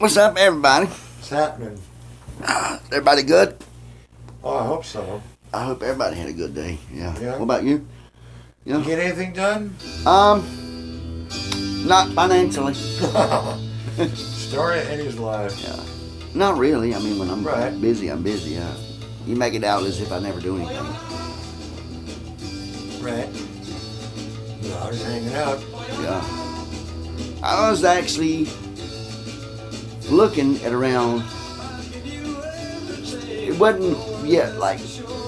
What's up, everybody? What's happening? Everybody good? Oh, I hope so. I hope everybody had a good day. Yeah. Yeah. What about you? You get anything done? Not financially. Story of Eddie's life. Yeah. Not really. I mean, when I'm Right. busy, I'm busy. You make it out as if I never do anything. Right. No, just hanging out. Yeah. I was actually looking at around. It wasn't yet like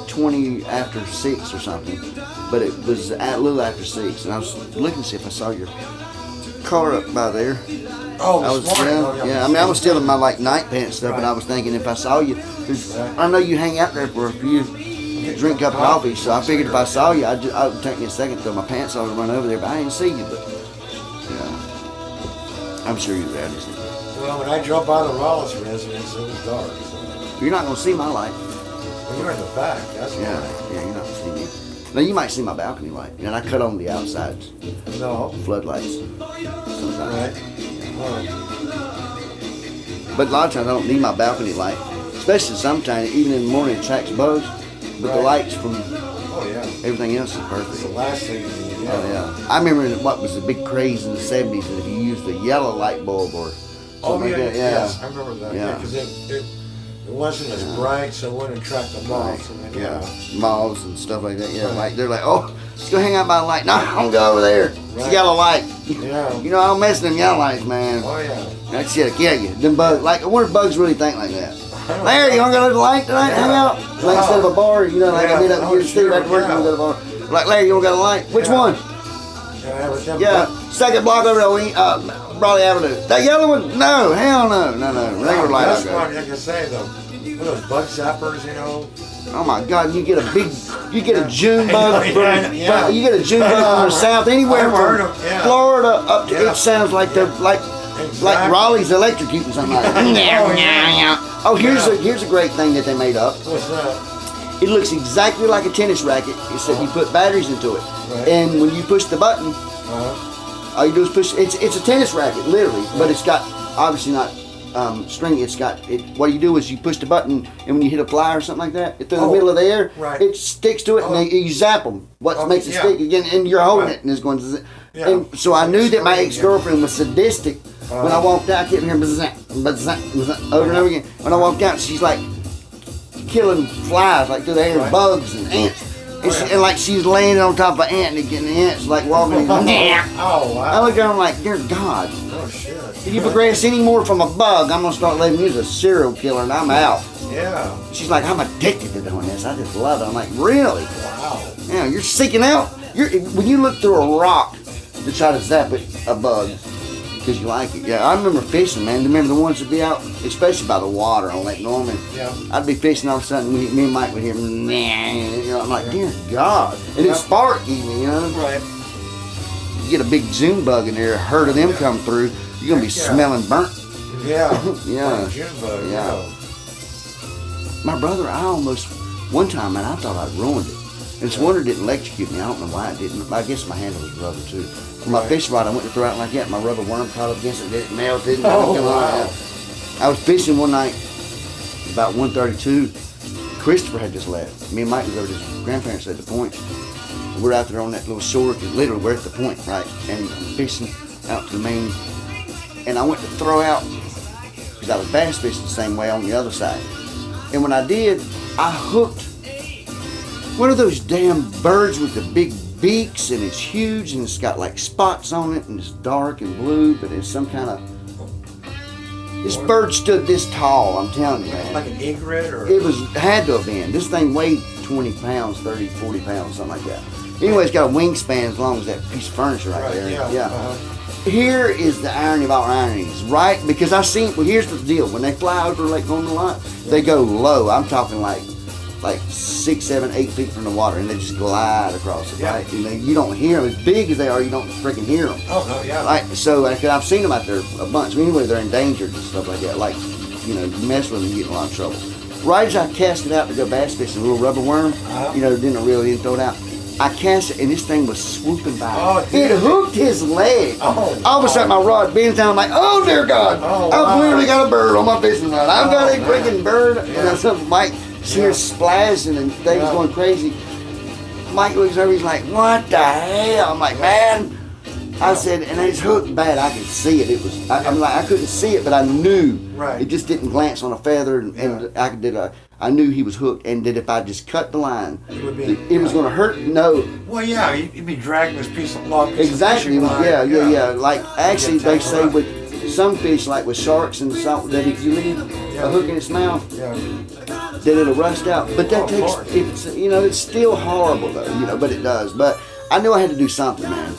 20 after 6 or something, but it was a little after 6, and I was looking to see if I saw your car up by there. Oh, I was, this morning. yeah. I mean, I was still in my like night pants stuff, but I was thinking if I saw you, because I know you hang out there for a few, drink a cup of coffee. So I figured if I saw you, it would take me a second to throw my pants on and run over there, but I didn't see you. But yeah, I'm sure you're there. Well, when I drove by the Wallace residence, it was dark. So. You're not gonna see my light. Well, you're in the back. That's Yeah, why. yeah, you're not gonna see me. Now you might see my balcony light, and I cut on the outsides, No. floodlights. Sometimes. Right. Oh. But a lot of times I don't need my balcony light, especially sometimes, even in the morning, it attracts bugs. But the lights from Oh, yeah. everything else is It's perfect. the last thing you need. Yeah. Oh yeah. I remember what was the big craze in the 70s that if you used a yellow light bulb or something Oh, yeah, like that. Yeah. yes, I remember that. Yeah. Yeah, because it wasn't as bright, so it wouldn't attract the moths. And then, Yeah. Moths and stuff like that. Yeah. Like they're like, oh, let's go hang out by the light. No, I'm gonna go over there. It's a Right. yellow light. Yeah. You know, I don't mess with them yellow lights, man. Oh, yeah. That shit'll kill you. Them bugs, like, I wonder if bugs really think like that. Larry, you wanna go to the light tonight? Hang out? Like instead of a bar, you know, like I meet up here, Steve at work, you wanna go to the bar. Like, Larry, you wanna go to the light? Which one? Yeah, with them Yeah, second block over there, Brawley Avenue. That yellow one? No, hell no, no. Regular light. That's I'll what go. I can say though. One of those bug zappers, you know. Oh my God, you get a June I bug know, from, yeah. you get a June bug from the south, anywhere I've heard from 'em, yeah. Florida up to, Yeah. it sounds like the, like Exactly. Raleigh's electrocuting something like that. Oh, here's a great thing that they made up. What's that? It looks exactly like a tennis racket, except you put batteries into it. Right. And when you push the button, all you do is push. It's a tennis racket, literally, but it's got obviously not string. It's got it. What you do is you push the button, and when you hit a fly or something like that, through the middle of the air, right. it sticks to it, and you zap them. What makes it stick again? And you're holding it, and it's going to. Yeah. And so I knew that my ex-girlfriend was sadistic. When I walked out, I kept hearing over and over again. When I walked out, she's like killing flies like through the air, bugs and ants. And like she's laying on top of an ant and getting the ants like walking. Oh wow. I look at her like, dear God, Oh shit. if you progress any more from a bug, I'm gonna start letting you as a serial killer and I'm out. Yeah. She's like, I'm addicted to doing this. I just love it. I'm like, really? Wow. Yeah, you're seeking out. When you look through a rock to try to zap a bug because you like it. Yeah, I remember fishing, man. Remember the ones that be out, especially by the water on Lake Norman. Yeah. I'd be fishing all of a sudden. Me and Mike would hear, you know, I'm like, dear God, and it spark even, you know. Right. You get a big June bug in there, a herd of them come through, you're gonna be smelling burnt. Yeah. Yeah. Like June bug. Yeah. My brother, one time, man, I thought I'd ruined it. And this wonder didn't electrocute me. I don't know why it didn't. I guess my handle was rubber too. My fish rod, I went to throw out like that. My rubber worm caught up against it, it melted. Oh, wow. I was fishing one night, about 1:32. Christopher had just left. Me and Mike was over at his grandparents at the point. We're out there on that little shore, because literally we're at the point, right? And fishing out to the main. And I went to throw out, because I was bass fishing the same way on the other side. And when I did, I hooked one of those damn birds with the big beaks, and it's huge, and it's got like spots on it, and it's dark and blue, but it's some kind of. This bird stood this tall, I'm telling you, man. Like an egret or? It had to have been. This thing weighed 20 pounds, 30, 40 pounds, something like that. Anyway, it's got a wingspan as long as that piece of furniture right there. Yeah. Here is the irony of all ironies, right? Because here's the deal. When they fly over Lake Norman a lot, they go low. I'm talking like 6, 7, 8 feet from the water, and they just glide across it, right? And you don't hear them. As big as they are, you don't freaking hear them. Oh, no, yeah. Like, so, cause I've seen them out there a bunch. Anyway, they're endangered and stuff like that. Like, you know, you mess with them, you get in a lot of trouble. Right as I cast it out to go bass fishing, a little rubber worm, didn't throw it out. I cast it, and this thing was swooping by. Oh, it dude. hooked his leg. Oh, All of a sudden, my rod bends down. I'm like, oh, dear God. Oh, I've wow. literally got a bird on my fishing rod. I've got a man. freaking bird. Yeah. And then Mike hears splashing and things Yeah. going crazy. Mike looks over, he's like, what the hell? I'm like, man. I said, and it's hooked bad. I could see it. It was. I'm like, I couldn't see it, but I knew. Right. It just didn't glance on a feather, and I knew he was hooked, and that if I just cut the line, it was going to hurt. No. Well, yeah, you'd be dragging this piece of long. Exactly. Yeah. Like actually, they say with some fish, like with sharks and something, that if you leave a hook in its mouth, that it'll rust out. But that it's it's still horrible though, but it does. But I knew I had to do something, man.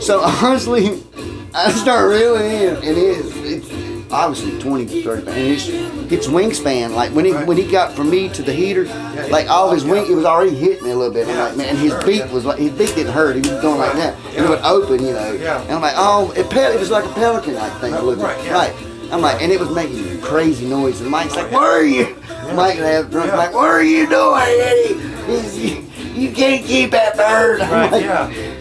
So honestly, I start reeling in, and it's obviously 20, 30 pounds. And its wingspan, like when he got from me to the heater, like all of his wing, it was already hitting me a little bit. I'm like, man, his beak was like, his beak didn't hurt. He was going like that, and it would open, And I'm like, oh, it was like a pelican like thing. Right. I'm like, and it was making crazy noise. And Mike's like, where are you? Mike half drunk, like, what are you doing, Eddie? You can't keep that bird. I'm like,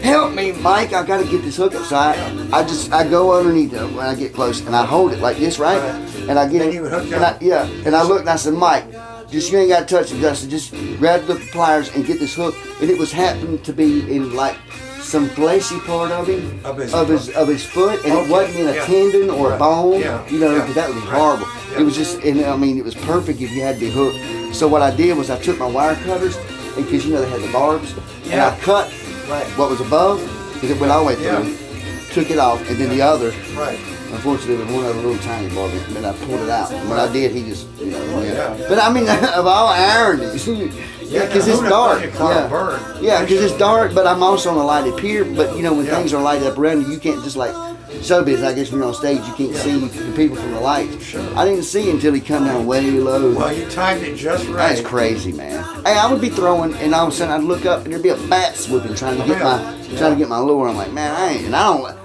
help me, Mike. I got to get this hook up. So I go underneath it when I get close, and I hold it like this, right? And I get it, and I look and I said, Mike, you ain't got to touch it, Justin. Just grab the pliers and get this hook. And it was happening to be in like some fleshy part of him, of his foot, and it wasn't in a tendon or a bone, because that would be horrible. It was just, and I mean, it was perfect if you had to be hooked. So what I did was I took my wire cutters, because they had the barbs, and I cut what was above, because it went all the way through, took it off, and then the other, unfortunately, there was one other little tiny barb, and then I pulled it out. And when I did, he just, But I mean, of all ironies, because it's dark. Because it's dark, but I'm also on a lighted pier, but when things are lighted up around you, you can't just like, showbiz, I guess when you're on stage, you can't see the people from the lights. Sure. I didn't see until he come down way low. Well, you timed it just right. That's crazy, man. Hey, I would be throwing, and all of a sudden I'd look up, and there'd be a bat swooping, trying to get my lure. I'm like, man,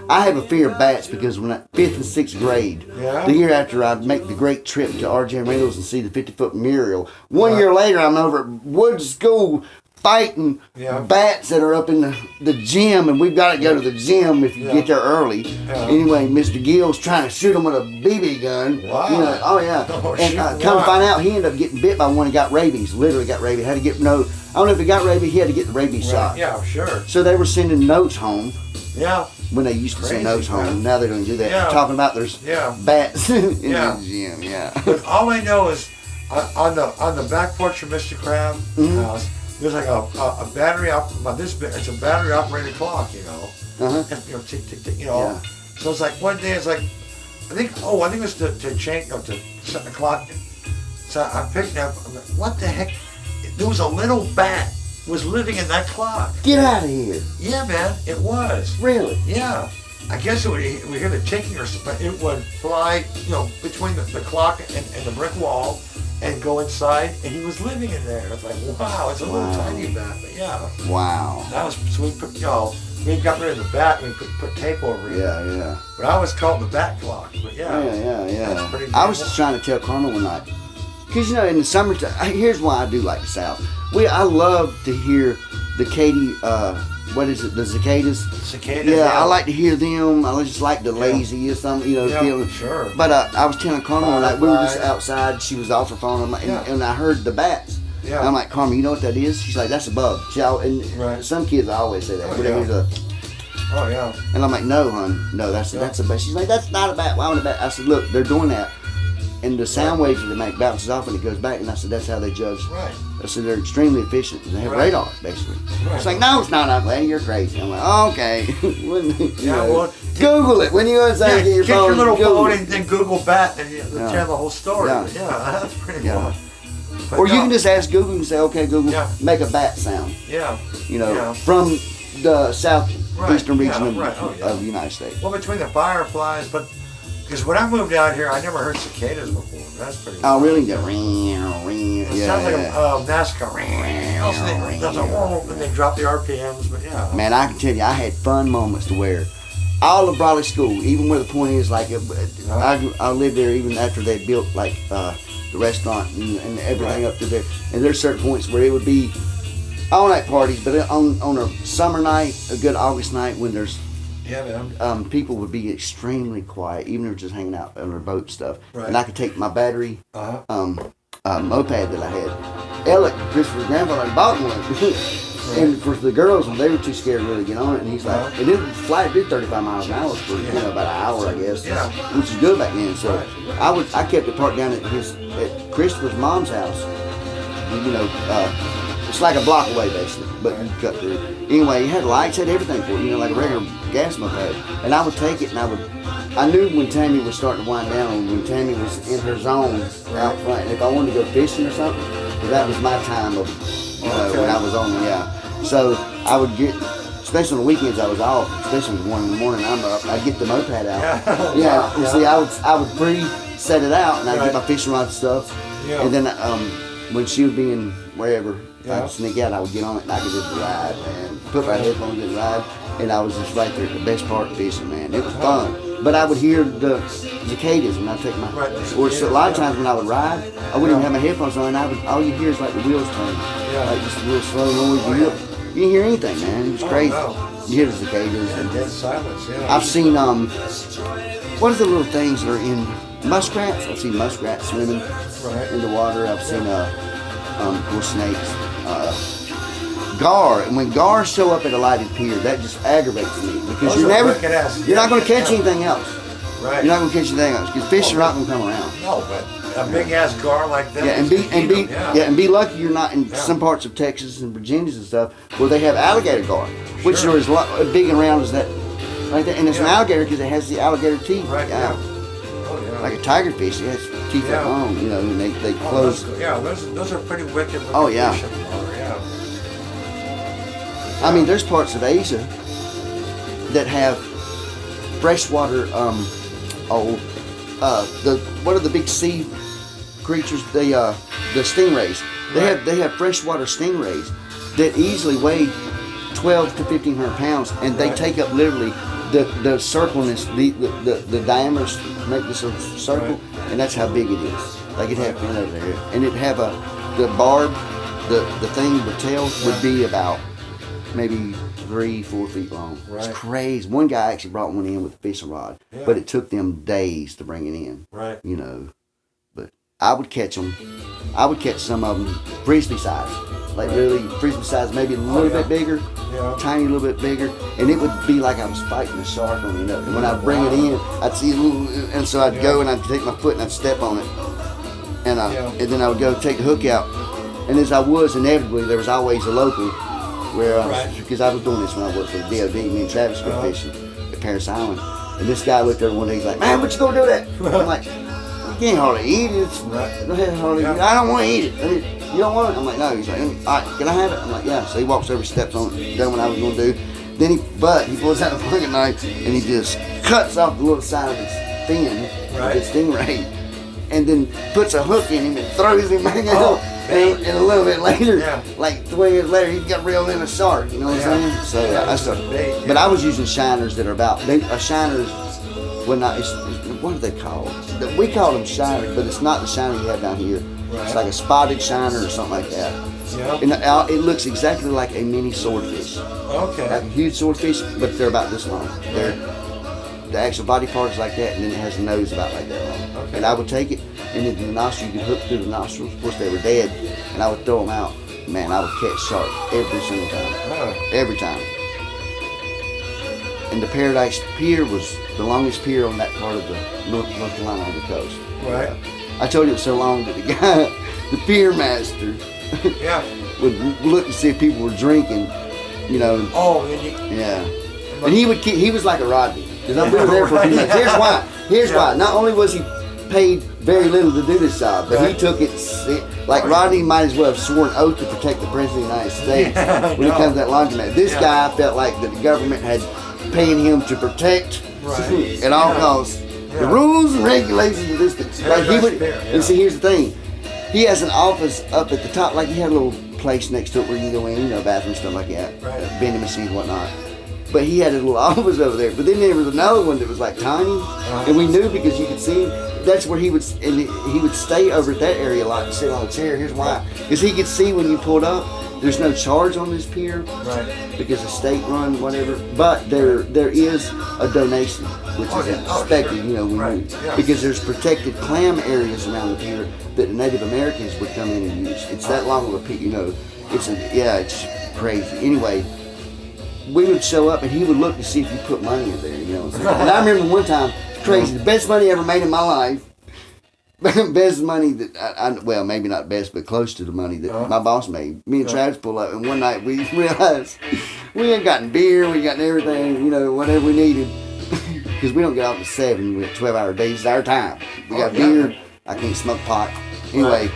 I have a fear of bats because when 5th and 6th grade, the year after I'd make the great trip to RJ Reynolds and see the 50-foot mural. 1 year later, I'm over at Woods School fighting bats that are up in the gym, and we've got to go to the gym if you get there early. Anyway, Mr. Gill's trying to shoot him with a BB gun. Wow. And come to find out, he ended up getting bit by one and got rabies. Literally got rabies. Had to get I don't know if he got rabies. He had to get the rabies shot. Yeah, sure. So they were sending notes home. Yeah. When they used to send notes home, now they don't do that. Talking about there's bats in the gym. But all I know is on the back porch of Mr. Crab house, there's like a battery it's a battery operated clock, And, tick tick tick, So it's like one day it's like I think it was to change to set the clock. So I picked it up. I'm like, what the heck? There was a little bat was living in that clock. Get out of here. Yeah, man, it was. Really? Yeah. I guess we hear the ticking or something. It would fly, between the clock and the brick wall and go inside, and he was living in there. It's like, wow, it's a little tiny bat, but yeah. Wow. That was, so we put, we got rid of the bat and we put tape over it. Yeah. But I always called it the bat clock, but yeah. Yeah. Pretty I was just trying to tell Carmel one night, because in the summertime, here's why I do like the South. I love to hear the Katy, what is it, the cicadas? Cicadas. Yeah, I like to hear them. I just like the lazy or something, feeling. Sure. But I was telling Carmel, like, we were just outside. She was off her phone, and I heard the bats. Yeah. And I'm like, Carmel, you know what that is? She's like, that's a bug. Some kids always say that. Oh, yeah. Oh, yeah. And I'm like, no, hon, no, that's a bat. She's like, that's not a bat. Why would a bat? I said, look, they're doing that. And the sound waves that they make bounces off and it goes back. And I said, that's how they judge. Right. I said, they're extremely efficient. They have radar, basically. Right. It's like, no, it's not that way. You're crazy. I'm like, okay. Google it. When you go inside, get your phone. Get your little phone and then Google bat and tell the whole story. Yeah, that's pretty fun. But or you can just ask Google and say, okay, Google, make a bat sound. Yeah. From the southeastern region of the United States. Well, between the fireflies, but because when I moved out here, I never heard cicadas before. That's pretty. Oh, really? It sounds like a NASCAR. And they drop the RPMs, but yeah. Man, I can tell you, I had fun moments to where all of Brawley School, even where the point is, like, I lived there even after they built, like, the restaurant and everything up to there. And there's certain points where it would be all night parties, but on a summer night, a good August night when there's people would be extremely quiet, even if they're just hanging out on their boat and stuff. Right. And I could take my battery moped that I had. Alec, Christopher's grandfather, bought one. And for the girls, they were too scared to really get on it. And he's like, and then flight did 35 miles an hour for about an hour, I guess, which is good back then. So I kept it parked down at Christopher's mom's house. You know, it's like a block away basically, but you cut through. Anyway, it had lights, had everything for it, you know, like a regular gas moped. And I would take it, and I knew when Tammy was starting to wind down, when Tammy was in her zone out front. And if I wanted to go fishing or something, that was my time of, when I was on, So I would get, especially on the weekends I was off, especially when 1 in the morning I'm up, I'd get the moped out. You see, I would pre-set it out, and I'd get my fishing rod and stuff. And then when she would be in wherever, I would sneak out, I would get on it, and I could just ride, man. Put my headphones in and ride, and I was just right there at the best part of fishing, man. It was fun. But I would hear the cicadas when I take my, or so a lot of times when I would ride, I wouldn't even have my headphones on, and all you hear is like the wheels turning. Like just a little slow noise. You didn't hear anything, man. It was crazy. You hear the cicadas. And dead silence, I've seen, what are the little things that are in muskrats? I've seen muskrats swimming in the water. I've seen, of course, snakes. Gar, and when gars show up at a lighted pier, that just aggravates me because you're not going to catch anything else. Right. You're not going to catch anything else because fish are not going to come around. No, but a big ass gar like that. And be lucky you're not in some parts of Texas and Virginia and stuff where they have alligator gar, which are as big and round as that, right there. And it's an alligator because it has the alligator teeth. Right. Like a tiger fish, it has teeth that long, you know, and they close. Those are pretty wicked. Oh yeah. I mean, there's parts of Asia that have freshwater. What are the big sea creatures? The stingrays. They have freshwater stingrays that easily weigh 12 to 1,500 pounds, and they take up literally the circleness, the diameters make this a circle, and that's how big it is. Like it have fin over there, and it have the barb, the thing, the tail would be about maybe 3-4 feet long. Right. It's crazy. One guy actually brought one in with a fishing rod, but it took them days to bring it in. Right. You know, but I would catch them. I would catch some of them frisbee size, like really frisbee size, maybe a little bit bigger, tiny little bit bigger, and it would be like I was fighting a shark on it. And when I'd bring it in, I'd see a little, and so I'd go and I'd take my foot and I'd step on it, and and then I would go take the hook out, and as I was inevitably, there was always a local. Because I was doing this when I worked for the DOD, me and Travis go fishing at Paris Island. And this guy looked over one day, he's like, man, what you gonna do that? I'm like, you can't hardly eat it. I don't want to eat it. I mean, you don't want it? I'm like, no. He's like, all right, can I have it? I'm like, yeah. So he walks over, steps on it, done what I was gonna do. Then he pulls out the fucking knife and he just cuts off the little side of his fin, his stingray, and then puts a hook in him and throws him back out. And a little bit later, like 3 years later, he got reeled in a shark. You know what I'm saying? So I started. But I was using shiners that are about. Shiners, what are they called? We call them shiners, but it's not the shiner you have down here. Right. It's like a spotted shiner or something like that. And it looks exactly like a mini swordfish. Okay. Like a huge swordfish, but they're about this long. The actual body part is like that, and then it has a nose about like that long. Okay. And I would take it, and then the nostril, you could hook through the nostrils. Of course, they were dead, and I would throw them out. Man, I would catch shark every single time. Every time. And the Paradise Pier was the longest pier on that part of the North Carolina on the coast. Right. I told you it was so long that the guy, the pier master, would look to see if people were drinking, you know. And he was like a Rodney. Because we were there for a few months. Here's why. Not only was he paid very little to do this job, but he took it like Rodney might as well have sworn an oath to protect the President of the United States when it comes to that laundromat. This guy felt like that the government had paying him to protect at all costs the rules and regulations of this thing. Like he would, and see, here's the thing. He has an office up at the top, like he had a little place next to it where you can go in, you know, bathroom, stuff like that, vending machines, whatnot. But he had a little office over there. But then there was another one that was like tiny, and we knew because you could see that's where he would stay over at that area a lot and sit on a chair. Here's why, because he could see when you pulled up. There's no charge on this pier, right? Because the state run whatever. But there is a donation, which is expected, sure. you know, because there's protected clam areas around the pier that the Native Americans would come in and use. It's that long of a pier, you know. It's crazy. Anyway, we would show up and he would look to see if you put money in there, you know. And I remember one time, crazy, the best money I ever made in my life. Best money that I well, maybe not best, but close to the money that my boss made. Me and Travis pull up, and one night we realized we had gotten beer, we got everything, you know, whatever we needed, because we don't get off at 7. We have 12-hour days. It's our time. We got beer. I can't smoke pot. Anyway,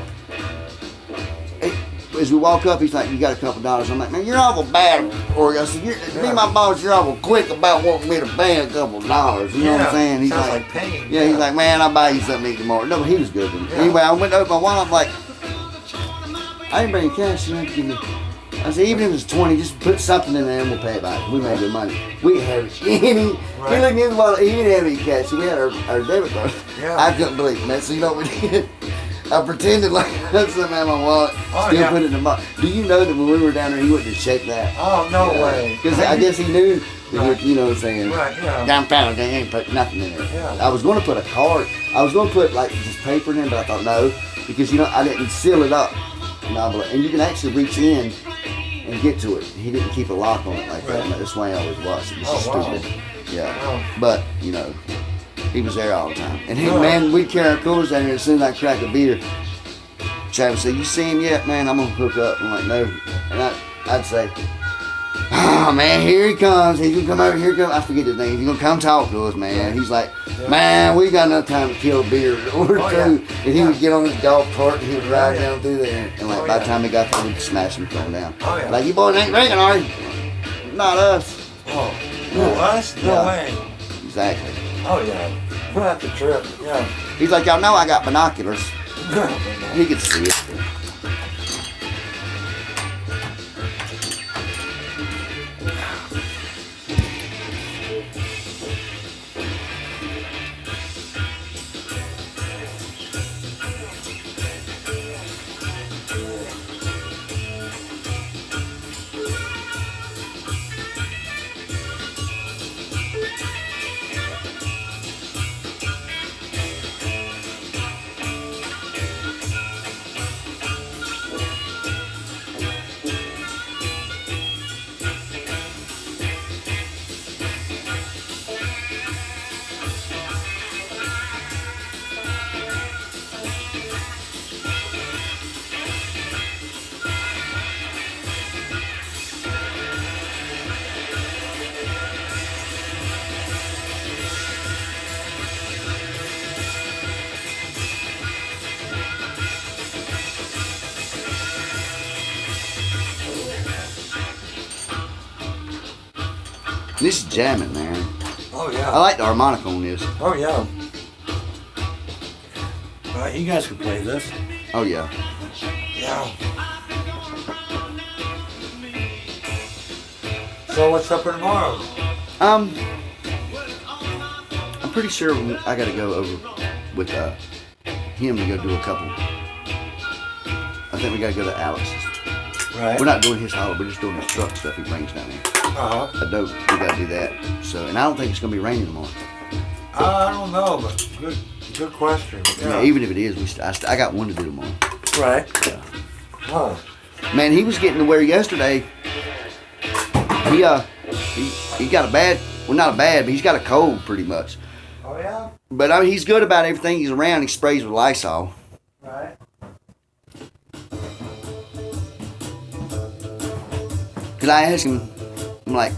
as we walk up, he's like, "You got a couple dollars?" I'm like, "Man, you're awful bad." Or I said, "To be my boss, you're awful quick about wanting me to pay a couple dollars." You know what I'm saying? He's sounds like pain. Yeah, he's like, "Man, I'll buy you something to eat tomorrow." No, but he was good. Anyway, I went to open my wallet. I'm like, "I didn't bring cash. You have to give me." I said, "Even if it's 20, just put something in there and we'll pay it back." We made good money. We had any. Right. He looked in the wallet. He didn't have any cash. So we had our debit card. Yeah. I couldn't believe it, man. So you know what we did? I pretended like I had something out of my wallet, still put it in the box. Do you know that when we were down there, he wouldn't have checked that? Oh, no way. Because I guess he knew, you know what I'm saying? Right, yeah. Downtown, they ain't put nothing in there. Yeah. I was going to put a card. I was going to put like just paper in there, but I thought no, because you know I didn't seal it up. And you can actually reach in and get to it. He didn't keep a lock on it like that. That's why I always was. It was stupid. Yeah. Wow. But, you know. He was there all the time. And man, we'd carry our coolers down here as soon as I crack a beer. Travis said, "You see him yet, man? I'm going to hook up." I'm like, "No." And I'd say, "Oh, man, here he comes. He's going to come over here. I forget his name. He's going to come talk to us, man." He's like, "Man, we got enough time to kill a beer or two." And he would get on his golf cart and he would ride down through there. And like by the time he got there, we'd smash him and throw him down. Like, "You boys ain't drinking, are you?" "Not us." Oh, no, us? No way. Exactly. Oh, yeah. We'll have to trip. Yeah. He's like, "Y'all know I got binoculars." He could see it. This is jamming, man. Oh, yeah. I like the harmonica on this. Oh, yeah. You guys can play this. Oh, yeah. Yeah. So what's up for tomorrow? I'm pretty sure I got to go over with him to go do a couple. I think we got to go to Alex's. Right. We're not doing his holiday, we're just doing his truck stuff he brings down here. Uh-huh. We got to do that. So, and I don't think it's going to be raining tomorrow. I don't know, but good question. Yeah, even if it is, I got one to do tomorrow. Right. Yeah. Huh. Man, he was getting to where yesterday, he got a bad, well not a bad, but he's got a cold pretty much. Oh yeah? But I mean, he's good about everything. He's around, he sprays with Lysol. Right. Cause I asked him, I'm like,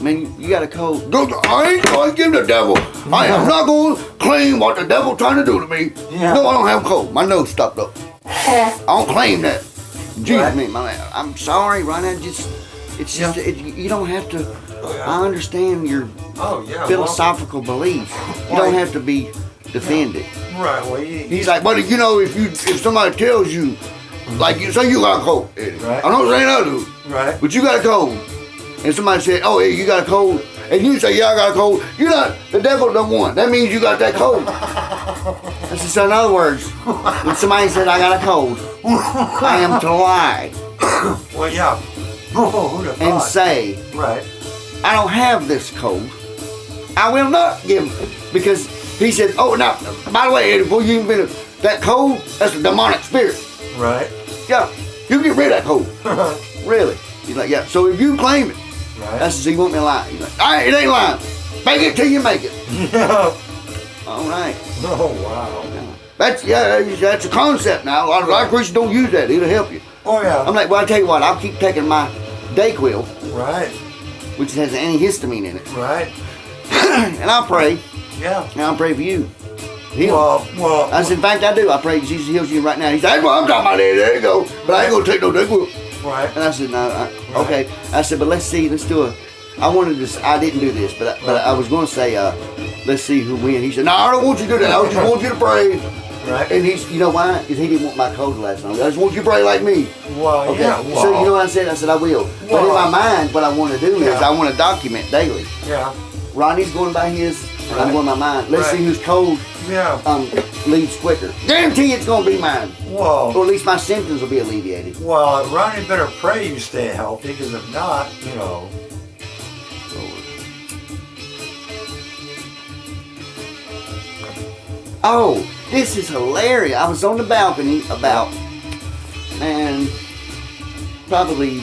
"Man, you got a cold?" "No, I ain't going to give the devil. I am not going to claim what the devil trying to do to me. Yeah. No, I don't have a cold. My nose stopped up. I don't claim that." Jesus, me, man, I'm sorry, Ron. It's just, you don't have to. I understand your philosophical beliefs. You don't have to be defended. Right. Well, he's like, "But you know, if somebody tells you, like, you say you got a cold, Eddie. Right. I'm not saying I do. Right. But you got a cold. and somebody said, "Oh, hey, you got a cold," and you say, "Yeah, I got a cold," you're not. The devil done won. That means you got that cold. That's just in other words. When somebody said, "I got a cold," I am to lie. Well, yeah. Who'd have And thought? say, Right. "I don't have this cold. I will not give him," because he said, "Oh, now, by the way, Eddie, before you even been that cold, that's a demonic spirit. Right. Yeah, you get rid of that cold." Really? He's like, "Yeah." So if you claim it, Right. that's he want me to lie. He's like, "All right, it ain't lying. Make it till you make it." Yeah. All right. Oh, wow. That's a concept now. A lot of Christians don't use that. It'll help you. Oh, yeah. I'm like, well, I tell you what, I'll keep taking my Dayquil, Right. which has antihistamine in it, Right. and I'll pray. Yeah. And I'll pray for you. Heal. Well. I said, in fact, I do. I pray Jesus heals you right now. He said, "Well, I'm talking about that. There you go. But I ain't gonna take no Dayquil." Right. And I said, "No, okay." I said, "But let's see. Let's do a." I wanted this. I didn't do this, but I was going to say, let's see who wins. He said, "No, I don't want you to do that. I just want you to pray." Right. And you know why? Because he didn't want my cold to last long. I just want you to pray like me. Well, Okay. yeah. Well, So you know what I said? I said I will. But in my mind, what I want to do is Yeah. I want to document daily. Yeah. Ronnie's going by his, and I'm Right. going by mine. Let's Right. see who's cold Yeah. leaves quicker. Guarantee it's going to be mine. Or Well. at least my symptoms will be alleviated. Well, Ronnie better pray you stay healthy, because if not, you know. Oh, this is hilarious. I was on the balcony about, man, probably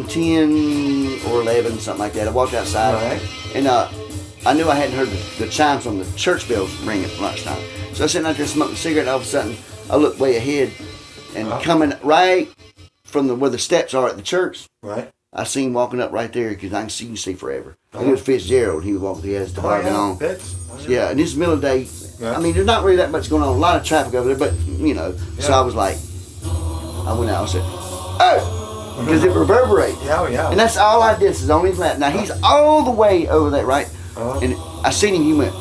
10 or 11, something like that. I walked outside, Right. and I knew I hadn't heard the chimes from the church bells ringing at lunchtime. So I was sitting out there smoking a cigarette, and all of a sudden, I looked way ahead, and coming right from where the steps are at the church, Right. I seen him walking up right there, because I can see forever. And it was Fitzgerald. He was walking, he had his toboggan on. Fits. Yeah, and this is the middle of the day. Yeah. I mean, there's not really that much going on. A lot of traffic over there, but, you know. So Yeah. I was like, I went out and said, "Oh," because it reverberates. Yeah, yeah. And that's all I did, is on his lap. Now, he's all the way over there, right? Uh-huh. And I seen him, he went,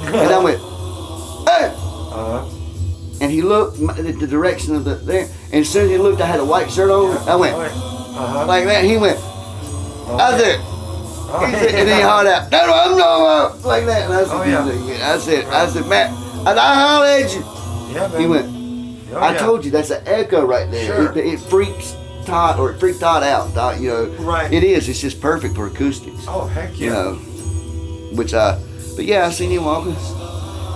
and I went, "Hey!" Uh-huh. And he looked at the direction of there, and as soon as he looked, I had a white shirt on. I went, Uh-huh. like that, he went, I said, Oh, he said, and then he hollered out, "That's what I'm talking about," like that. And I said, Oh, yeah. I said, "Matt, I hollered at you." Yeah, man. He went, Oh, "I yeah. told you, that's an echo right there. Sure. It freaks Todd, or it freaked Todd out. Todd, you know, Right. It is. It's just perfect for acoustics. Oh, heck yeah. You know, which but yeah, I seen him walking.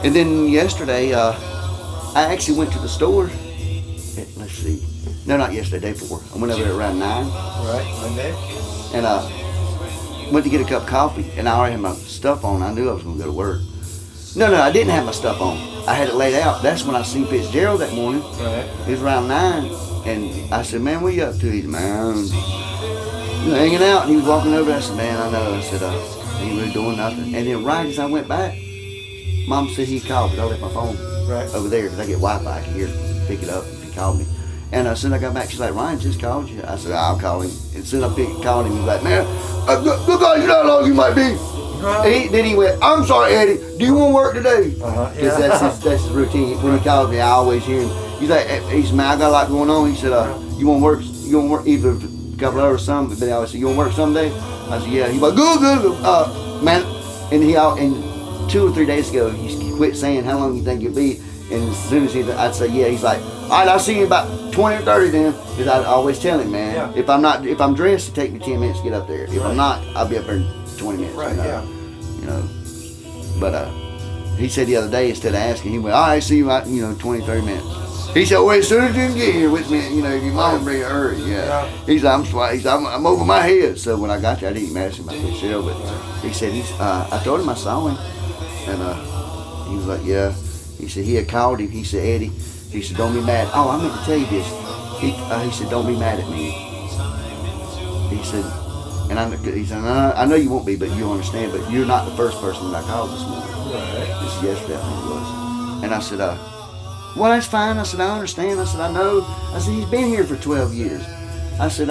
And then yesterday, I actually went to the store. Let's see, no, not yesterday, day before. I went over there around 9, Right, Monday. and went to get a cup of coffee, and I already had my stuff on. I knew I was going to go to work. No, I didn't have my stuff on. I had it laid out. That's when I seen Fitzgerald that morning. Right. It was around 9, and I said, "Man, what you up to?" He said, "Man, you know, hanging out." And he was walking over. I said, "Man, I know." I said, "Ain't really doing nothing." And then right as I went back, Mom said he called, but I left my phone Right. over there because I get Wi-Fi. I can hear, pick it up if he called me. And as soon as I got back, she's like, "Ryan just called you." I said, "I'll call him." And as soon as I called him, he was like, "Man, good God, you know how long you might be." And then he went, "I'm sorry, Eddie. Do you want to work today?" Uh-huh. Because Yeah. that's his routine. When he calls me, I always hear him. He's like, he said, "Man, I got a lot going on." He said, "You want to work? You want to work either a couple hours or something?" But then I always say, "You want to work someday?" I said, "Yeah." He's like, "Good. Man." And and 2 or 3 days ago, he quit saying how long you think you'll be. And as soon as I'd say, "Yeah," he's like, "All right, I'll see you in about 20 or 30 then." Because I always tell him, man, Yeah. if I'm dressed, it take me 10 minutes to get up there. If I'm not, I'll be up there in 20 minutes. Right, you know? yeah. You know, but he said the other day, instead of asking, he went, "All right, see you out, 20, 30 minutes." He said, "Well, as soon as you can get here with me, if your mom bring a hurry." Yeah. He said, I'm over my head." So when I got there, I didn't even ask him about Fitzgerald, but he said, I told him I saw him, and he was like, "Yeah." He said he had called him. He said, "Eddie," he said, "don't be mad." Oh, I meant to tell you this. He said, "Don't be mad at me." He said, I know you won't be, but you'll understand. But you're not the first person that I called this morning. Right. This is yesterday, I think it was. And I said, "Well, that's fine." I said, "I understand." I said, "I know." I said, "He's been here for 12 years." I said,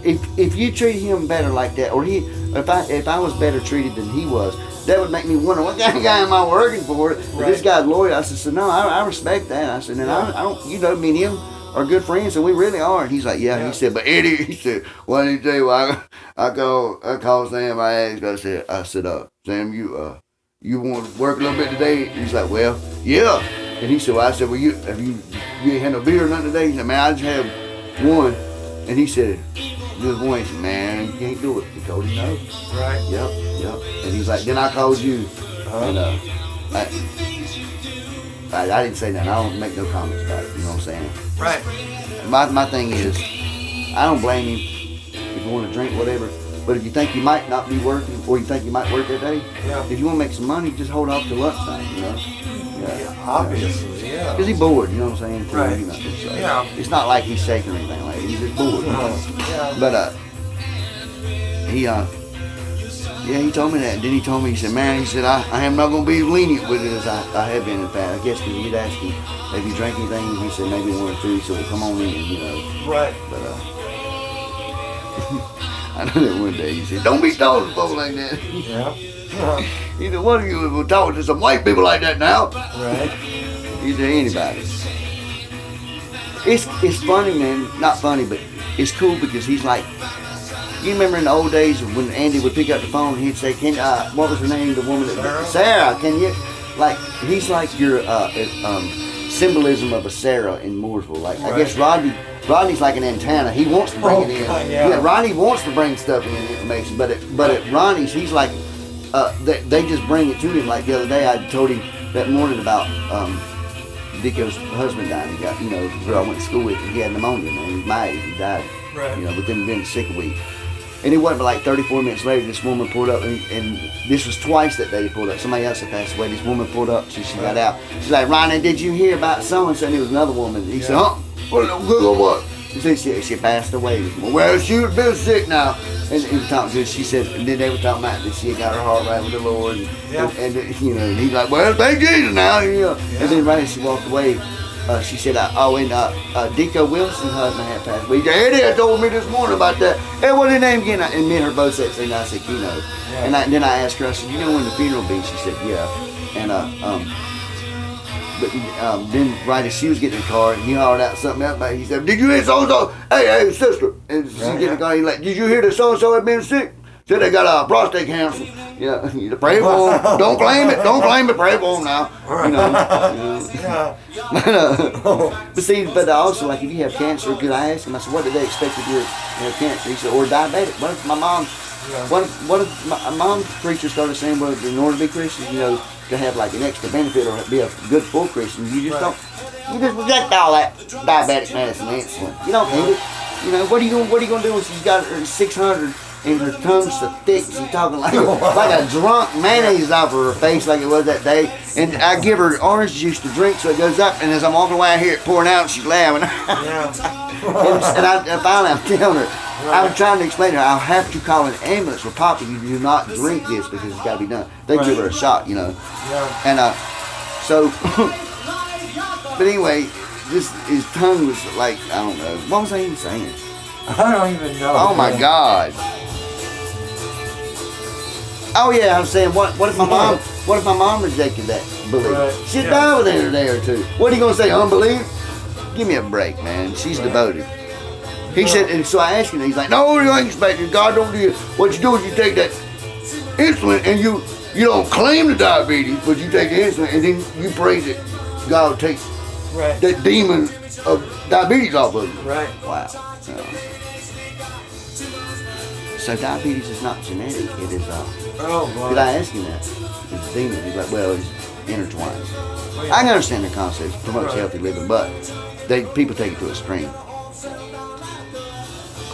if you treat him better like that, or if I was better treated than he was, that would make me wonder, what kind of guy am I working for? If this guy's loyal. I said, "So no, I respect that." I said, "And I don't, me and him, are good friends, and we really are. And he's like, yeah. He said, but Eddie, he said, what did he tell you? I called Sam. I asked. I said, Sam, you want to work a little bit today? He's like, well, yeah. And he said, well, I said, well, you ain't had no beer or nothing today? He said, man, I just had one. And he said, just one. He said, man, you can't do it. He told him no. Right. Yep. And he's like, then I called you. And I didn't say nothing. I don't make no comments about it. You know what I'm saying? Right. My thing is, I don't blame him if you want to drink, whatever. But if you think you might not be working, or you think you might work that day, if you want to make some money, just hold off till lunchtime, you know? Yeah, obviously, yeah. Because he's bored, you know what I'm saying? Right. You know, so Yeah. It's not like he's shaking or anything like that. He's just bored. Yeah. But, he told me that. And then he told me, he said, man, he said, I am not going to be lenient with it as I have been in the past. I guess because he'd asked him if he drank anything, and he said maybe one or two, so come on in, you know. Right. But, I know that one day he said, don't be talking to folks like that. Yeah. He said, what are you talking to some white people like that now? Right. He said, anybody. It's funny, man. Not funny, but it's cool because he's like, you remember in the old days when Andy would pick up the phone and he'd say, what was her name, the woman that, Sarah, can you, like, he's like your symbolism of a Sarah in Mooresville. Like, I guess Rodney's like an antenna. He wants to bring it in. Yeah, Ronnie wants to bring stuff in, information, but at Ronnie's, he's like, they just bring it to him. Like the other day, I told him that morning about Dicko's husband died. He got, who I went to school with, and he had pneumonia, man. He's my age, he died, within being sick a week. And it wasn't but like 34 minutes later, this woman pulled up, and this was twice that day he pulled up. Somebody else had passed away. This woman pulled up, she got out. She's like, Ronnie, did you hear about so-and-so? And it was another woman. He said, huh? What? She said, she passed away. Well, she was been sick now. And he was talking to her, she said, and then they were talking about that she had got her heart right with the Lord. And he's like, well, thank Jesus now. And then right as she walked away, she said, Dicko Wilson's husband had passed away. Eddie had told me this morning about that. Hey, what's his name again? And me and her both said, and I said, And then I asked her, I said, you know when the funeral will be? She said, yeah. And then right as she was getting in the car, he hollered out something else. He said, did you hear so-and-so? Hey, sister. And she get in the car, he's like, did you hear that so-and-so had been sick? Said they got prostate cancer. You pray for him. Don't claim it. Pray for him now. But see, but also, like, if you have cancer, because I asked him, I said, what did they expect if you have cancer? He said, or diabetic. What if my mom, what if my mom's preacher started saying, well, in order to be Christian, to have like an extra benefit or be a good full Christian, you just reject all that diabetic medicine and insulin. You don't need it. What are you gonna do when she's got her 600 and her tongue's so thick, she's talking like a drunk, mayonnaise off of her face like it was that day. And I give her orange juice to drink so it goes up, and as I'm walking away I hear it pouring out and she's laughing. and I finally I'm telling her, I'm trying to explain to her, I'll have to call an ambulance for Papa. You do not drink this because it's got to be done. They give her a shot, And so, but anyway, his tongue was like, I don't know. What was I even saying? I don't even know. Oh my God. Oh yeah, I was saying, what if my mom rejected that belief? Right. She'd die within a day or two. What are you gonna say, unbelief? Give me a break, man. She's devoted. He said, and so I asked him, he's like, no, you ain't expecting. God don't do it. What you do is you take that insulin and you don't claim the diabetes, but you take the insulin and then you pray that God will take that demon of diabetes off of you. Right. Wow. So diabetes is not genetic, it is, did I ask him that? It's a demon. He's like, well, it's intertwined. I can understand the concept, it promotes healthy living, but people take it to a extreme.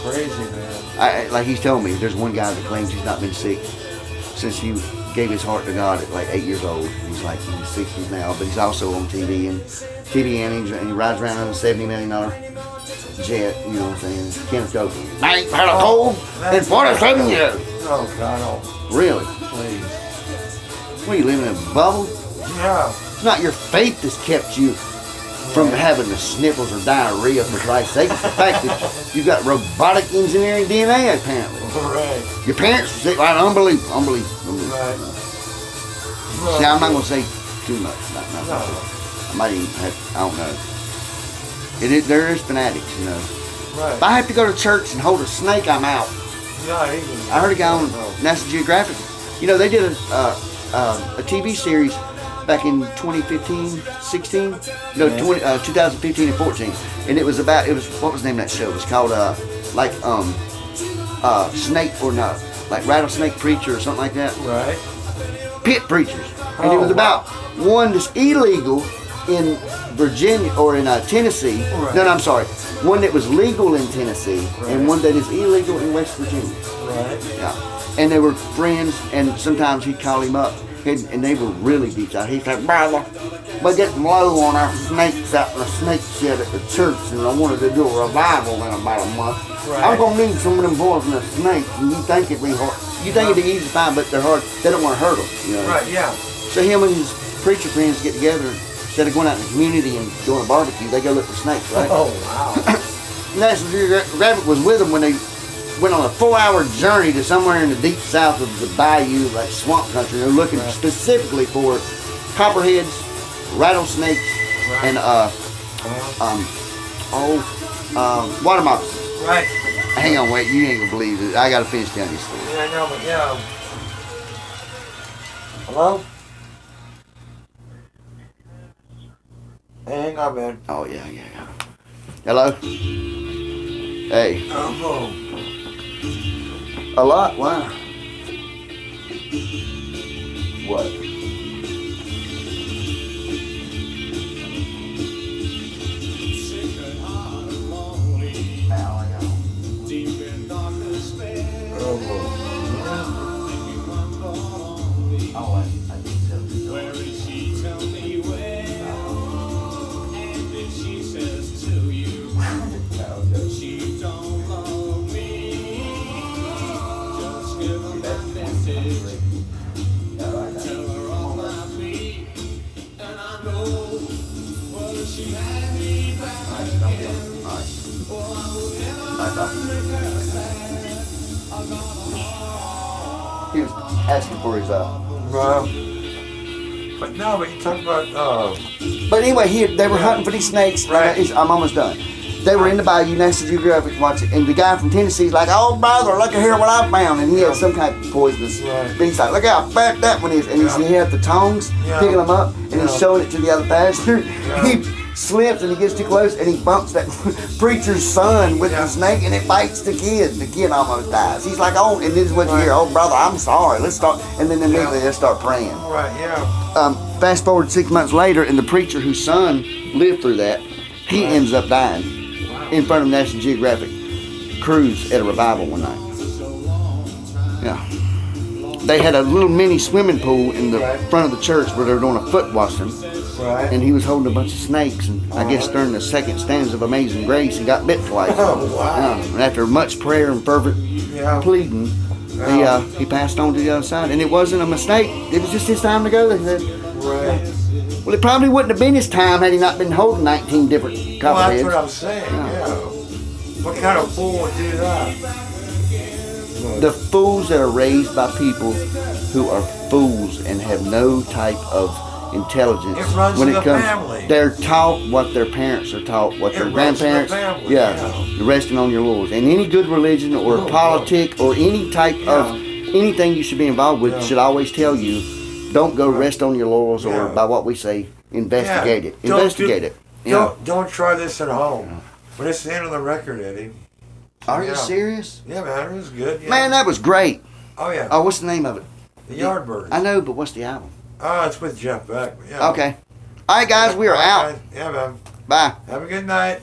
Crazy, man. Like he's telling me, there's one guy that claims he's not been sick since he gave his heart to God at like 8 years old. He's like in his 60s now, but he's also on TV and he rides around on a $70 million jet, you know what I'm saying? Kenneth goes, I ain't had a cold in 47 years. Oh, God, oh. Really? Please. What, are you living in a bubble? Yeah. It's not your faith that's kept you from having the sniffles or diarrhea, for Christ's sake. It's the fact that you've got robotic engineering DNA, apparently. Right. Your parents were sick, like unbelief. Right. See, I'm not going to say too much. No. I might even have, I don't know. There is fanatics, you know. Right. If I have to go to church and hold a snake, I'm out. Yeah, I heard a guy on National Geographic. You know, they did a TV series back in 2015, 16, no, 2015 and 14, and it was what was the name of that show? It was called Snake or not, like Rattlesnake Preacher or something like that. Right. Pit preachers, and it was about one that's illegal in Virginia or in Tennessee. Right. No, I'm sorry. One that was legal in Tennessee and one that is illegal in West Virginia. Right. Yeah. And they were friends, and sometimes he'd call him up, and they were really deep out. He'd say, "Brother, we're getting low on our snakes out in the snake shed at the church, and I wanted to do a revival in about a month. Right. I'm gonna need some of them poisonous snakes, and you think it'd be hard? You think it'd be easy to find, but they're hard. They don't want to hurt them, you know." Right. Yeah. So him and his preacher friends get together. Instead of going out in the community and doing a barbecue, they go look for snakes, right? Oh wow. National Geographic was with them when they went on a 4-hour journey to somewhere in the deep south of the bayou, like swamp country. They're looking specifically for copperheads, rattlesnakes, and water moccasins. Right. Hang on, wait, you ain't gonna believe it. I gotta finish telling you this story. Yeah, I know, but yeah. Hello? Hang on, man. Oh yeah. Hello? Hey. Oh. A lot? Wow. What? He was asking for his But no, but you talk about But anyway, they were hunting for these snakes. Right. I'm almost done. They were in the bayou, National Geographic watching, and the guy from Tennessee's like, "Oh brother, look at here what I found," and he had some kind of poisonous. Right. But he's like, "Look how fat that one is," and he had the tongs picking them up, and he's showing it to the other pastor. He slips and he gets too close, and he bumps that preacher's son with the snake, and it bites the kid. The kid almost dies. He's like, "Oh," and this is what you hear. "Oh brother, I'm sorry. Let's start," and then immediately they start praying. Right. Yeah. Fast forward 6 months later, and the preacher whose son lived through that, he ends up dying in front of National Geographic crews at a revival one night. Yeah. They had a little mini swimming pool in the front of the church where they were doing a foot washing. Right. And he was holding a bunch of snakes, and I guess during the second stanza of Amazing Grace, he got bit twice. Oh, wow. And after much prayer and fervent pleading, he passed on to the other side. And it wasn't a mistake. It was just his time to go, they said. Right. Well, it probably wouldn't have been his time had he not been holding 19 different Well, copperheads. that's what I'm saying. Yeah. What kind of fool would do that? The fools that are raised by people who are fools and have no type of intelligence It runs when in it the comes. family. They're taught what their parents are taught, what their It runs in the grandparents. family, Yeah, resting on your laurels. And any good religion or politic or any type of anything you should be involved with should always tell you, don't go rest on your laurels or by what we say, investigate it. Investigate it. Don't try this at home. But it's the end of the record, Eddie. Are you serious? Yeah, man, it was good. Yeah. Man, that was great. Oh yeah. Oh, what's the name of it? The Yardbirds. I know, but what's the album? Oh, it's with Jeff Beck. Yeah. Okay. All right, guys, we are out. Yeah, man. Bye. Have a good night.